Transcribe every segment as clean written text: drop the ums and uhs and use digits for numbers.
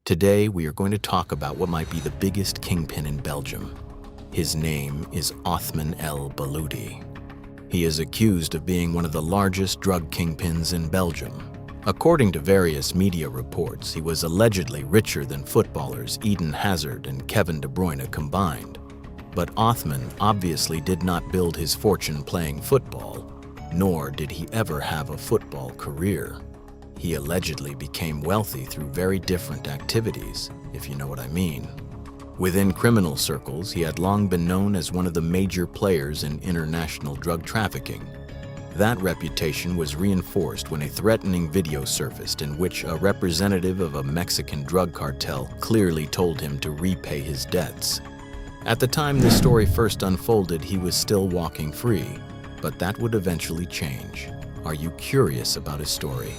Today, we are going to talk about what might be the biggest kingpin in Belgium. His name is Othman El Ballouti. He is accused of being one of the largest drug kingpins in Belgium. According to various media reports, he was allegedly richer than footballers Eden Hazard and Kevin De Bruyne combined. But Othman obviously did not build his fortune playing football, nor did he ever have a football career. He allegedly became wealthy through very different activities, if you know what I mean. Within criminal circles, he had long been known as one of the major players in international drug trafficking. That reputation was reinforced when a threatening video surfaced in which a representative of a Mexican drug cartel clearly told him to repay his debts. At the time this story first unfolded, he was still walking free, but that would eventually change. Are you curious about his story?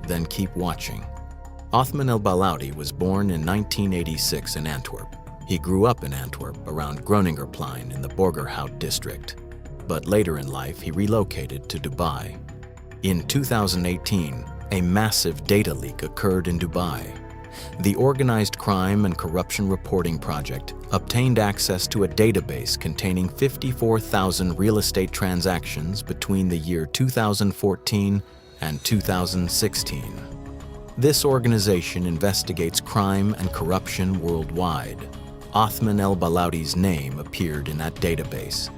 Then keep watching. Othman El Ballouti was born in 1986 in Antwerp. He grew up in Antwerp around Groningerplein in the Borgerhout district, but later in life he relocated to Dubai. In 2018, a massive data leak occurred in Dubai. The Organized Crime and Corruption Reporting Project obtained access to a database containing 54,000 real estate transactions between the year 2014 and 2016. This organization investigates crime and corruption worldwide. Othman El Ballouti's name appeared in that database.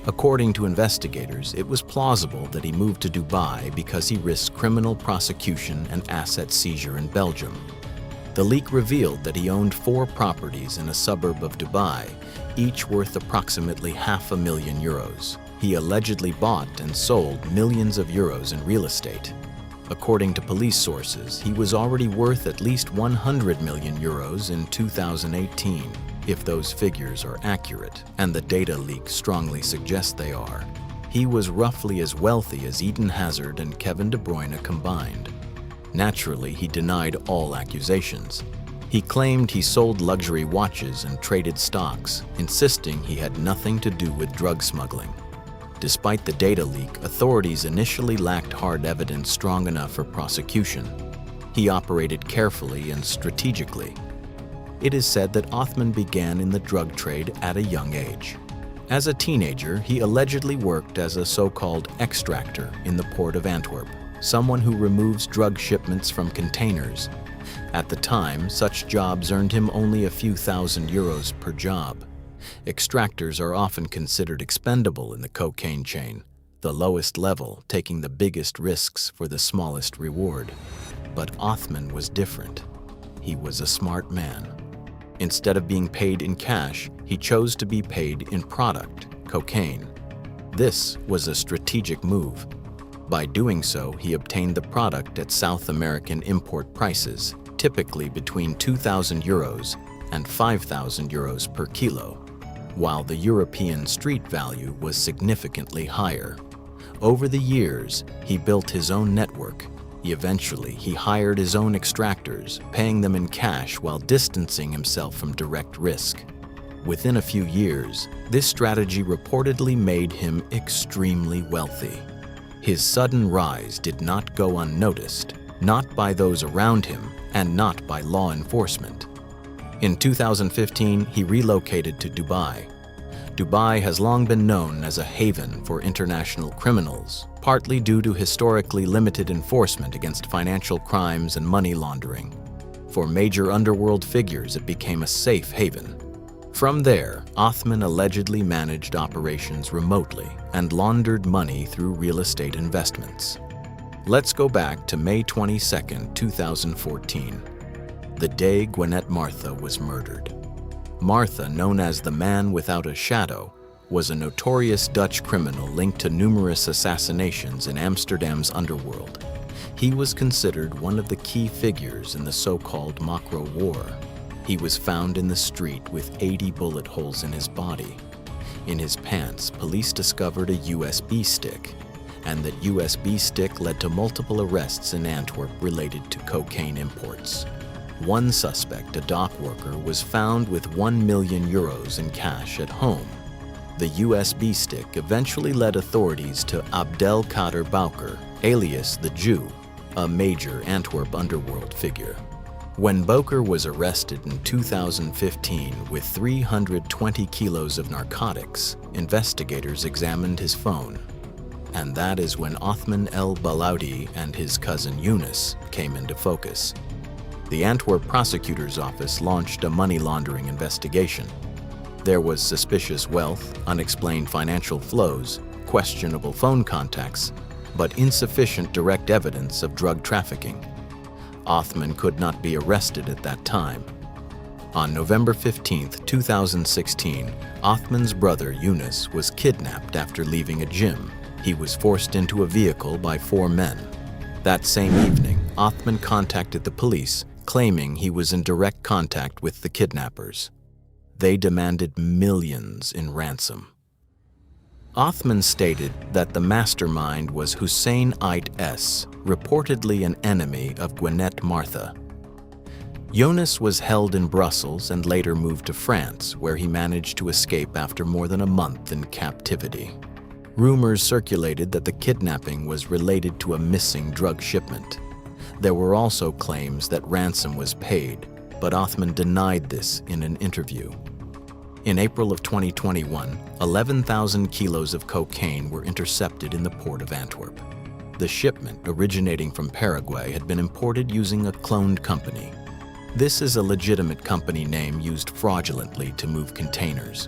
According to investigators, it was plausible that he moved to Dubai because he risked criminal prosecution and asset seizure in Belgium. The leak revealed that he owned 4 properties in a suburb of Dubai, each worth approximately €500,000. He allegedly bought and sold millions of euros in real estate. According to police sources, he was already worth at least €100 million in 2018, if those figures are accurate, and the data leak strongly suggests they are. He was roughly as wealthy as Eden Hazard and Kevin De Bruyne combined. Naturally, he denied all accusations. He claimed he sold luxury watches and traded stocks, insisting he had nothing to do with drug smuggling. Despite the data leak, authorities initially lacked hard evidence strong enough for prosecution. He operated carefully and strategically. It is said that Othman began in the drug trade at a young age. As a teenager, he allegedly worked as a so-called extractor in the port of Antwerp, someone who removes drug shipments from containers. At the time, such jobs earned him only a few thousand euros per job. Extractors are often considered expendable in the cocaine chain, the lowest level taking the biggest risks for the smallest reward. But Othman was different. He was a smart man. Instead of being paid in cash, he chose to be paid in product, cocaine. This was a strategic move. By doing so, he obtained the product at South American import prices, typically between €2,000 and €5,000 per kilo, while the European street value was significantly higher. Over the years, he built his own network. Eventually, he hired his own extractors, paying them in cash while distancing himself from direct risk. Within a few years, this strategy reportedly made him extremely wealthy. His sudden rise did not go unnoticed, not by those around him and not by law enforcement. In 2015, he relocated to Dubai. Dubai has long been known as a haven for international criminals, partly due to historically limited enforcement against financial crimes and money laundering. For major underworld figures, it became a safe haven. From there, Othman allegedly managed operations remotely and laundered money through real estate investments. Let's go back to May 22, 2014, the day Gwinnett Martha was murdered. Martha, known as the Man Without a Shadow, was a notorious Dutch criminal linked to numerous assassinations in Amsterdam's underworld. He was considered one of the key figures in the so-called Mokro War. He was found in the street with 80 bullet holes in his body. In his pants, police discovered a USB stick, and that USB stick led to multiple arrests in Antwerp related to cocaine imports. One suspect, a dock worker, was found with €1 million in cash at home. The USB stick eventually led authorities to Abdelkader Bouker, alias the Jew, a major Antwerp underworld figure. When Boker was arrested in 2015 with 320 kilos of narcotics, investigators examined his phone. And that is when Othman El Ballouti and his cousin Yunus came into focus. The Antwerp prosecutor's office launched a money laundering investigation. There was suspicious wealth, unexplained financial flows, questionable phone contacts, but insufficient direct evidence of drug trafficking. Othman could not be arrested at that time. On November 15, 2016, Othman's brother Yunus was kidnapped after leaving a gym. He was forced into a vehicle by 4 men. That same evening, Othman contacted the police, claiming he was in direct contact with the kidnappers. They demanded millions in ransom. Othman stated that the mastermind was Hussein Ait S., reportedly an enemy of Gwinnett Martha. Yunus was held in Brussels and later moved to France, where he managed to escape after more than a month in captivity. Rumors circulated that the kidnapping was related to a missing drug shipment. There were also claims that ransom was paid, but Othman denied this in an interview. In April of 2021, 11,000 kilos of cocaine were intercepted in the port of Antwerp. The shipment, originating from Paraguay, had been imported using a cloned company. This is a legitimate company name used fraudulently to move containers.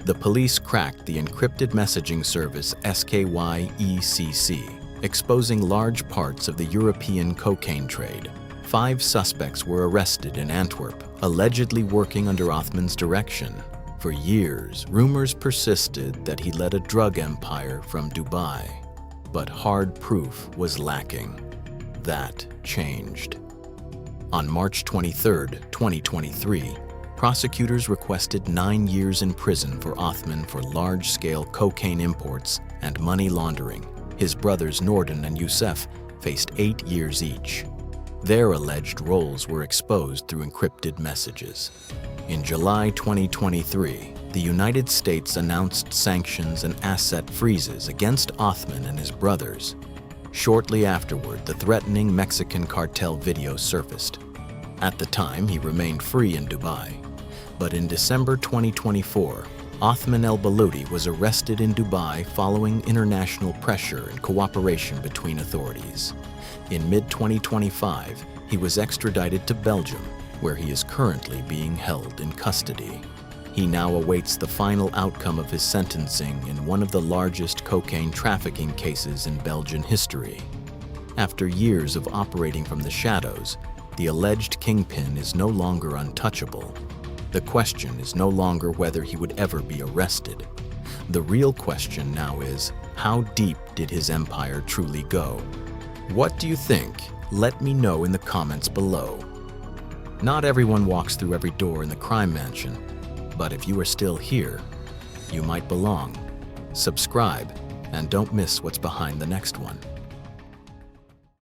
The police cracked the encrypted messaging service SKY ECC, exposing large parts of the European cocaine trade. 5 suspects were arrested in Antwerp, allegedly working under Othman's direction. For years, rumors persisted that he led a drug empire from Dubai, but hard proof was lacking. That changed. On March 23, 2023, prosecutors requested 9 years in prison for Othman for large-scale cocaine imports and money laundering. His brothers Nordin and Youssef faced 8 years each. Their alleged roles were exposed through encrypted messages. In July 2023, the United States announced sanctions and asset freezes against Othman and his brothers. Shortly afterward, the threatening Mexican cartel video surfaced. At the time, he remained free in Dubai. But in December 2024, Othman El Ballouti was arrested in Dubai following international pressure and cooperation between authorities. In mid-2025, he was extradited to Belgium, where he is currently being held in custody. He now awaits the final outcome of his sentencing in one of the largest cocaine trafficking cases in Belgian history. After years of operating from the shadows, the alleged Kingpin is no longer untouchable. The question is no longer whether he would ever be arrested. The real question now is, how deep did his empire truly go? What do you think? Let me know in the comments below. Not everyone walks through every door in the crime mansion, but if you are still here, you might belong. Subscribe and don't miss what's behind the next one.